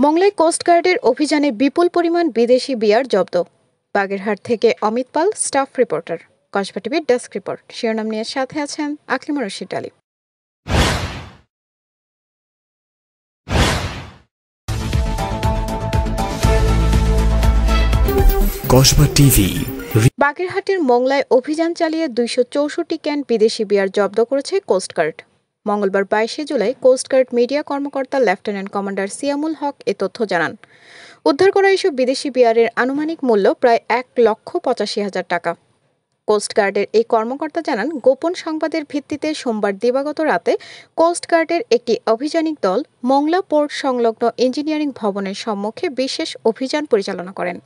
মংলায় কোস্টগার্ডের অভিযানে বিপুল পরিমাণ বিদেশি বিয়ার জব্দ। বাগেরহাট থেকে অমিত পাল, স্টাফ রিপোর্টার, কসবা টিভির ডেস্ক রিপোর্ট। শিরোনাম নিয়ে সাথে আছেন আকলিমা রশিদ আলী। কসবা টিভি। বাগেরহাটের মংলায় অভিযান চালিয়ে 264 ক্যান বিদেশি বিয়ার জব্দ করেছে কোস্টগার্ড। মঙ্গলবার 22 জুলাই কোস্টগার্ড মিডিয়া কর্মকর্তা লেফটেন্যান্ট কমান্ডার সিয়ামুল হক এ তথ্য জানান। উদ্ধার করা এসব বিদেশি বিয়ারের আনুমানিক মূল্য প্রায় 1,85,000 টাকা। কোস্টগার্ডের এই কর্মকর্তা জানান, গোপন সংবাদের ভিত্তিতে সোমবার দিবাগত রাতে কোস্টগার্ডের একটি অভিযানিক দল মংলা পোর্ট সংলগ্ন ইঞ্জিনিয়ারিং ভবনের সম্মুখে বিশেষ অভিযান পরিচালনা করেন।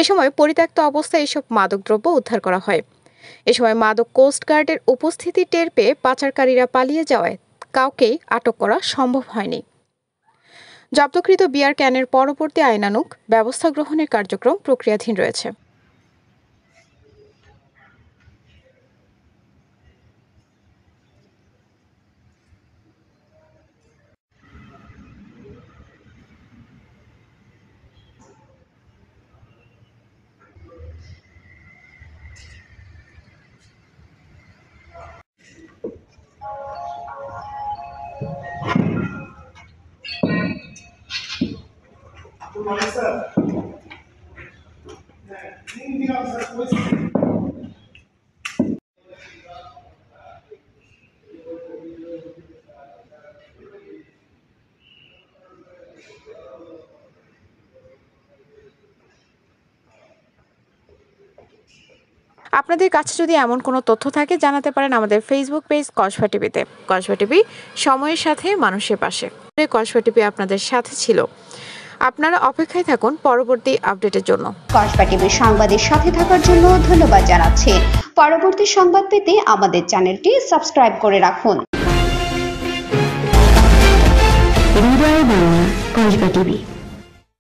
এ সময় পরিত্যক্ত অবস্থায় এসব মাদকদ্রব্য উদ্ধার করা হয়। এ সময় মাদক কোস্টগার্ডের উপস্থিতি টের পেয়ে পাচারকারীরা পালিয়ে যাওয়ায় কাউকেই আটক করা সম্ভব হয়নি। জব্দকৃত বিয়ার ক্যানের পরবর্তী আইনানুগ ব্যবস্থা গ্রহণের কার্যক্রম প্রক্রিয়াধীন রয়েছে। আপনাদের কাছে যদি এমন কোনো তথ্য থাকে জানাতে পারেন আমাদের ফেসবুক পেজ কসবা টিভিতে। কসবা টিভি, সময়ের সাথে মানুষের পাশে। কসবা টিভি আপনাদের সাথে ছিল। আপনারা অপেক্ষায় থাকুন পরবর্তী আপডেটের জন্য। কসবা টিভির সংবাদের সাথে থাকার জন্য ধন্যবাদ জানাচ্ছি। পরবর্তী সংবাদ পেতে আমাদের চ্যানেলটি সাবস্ক্রাইব করে রাখুন। হৃদয় বাংলা, কসবা টিভি।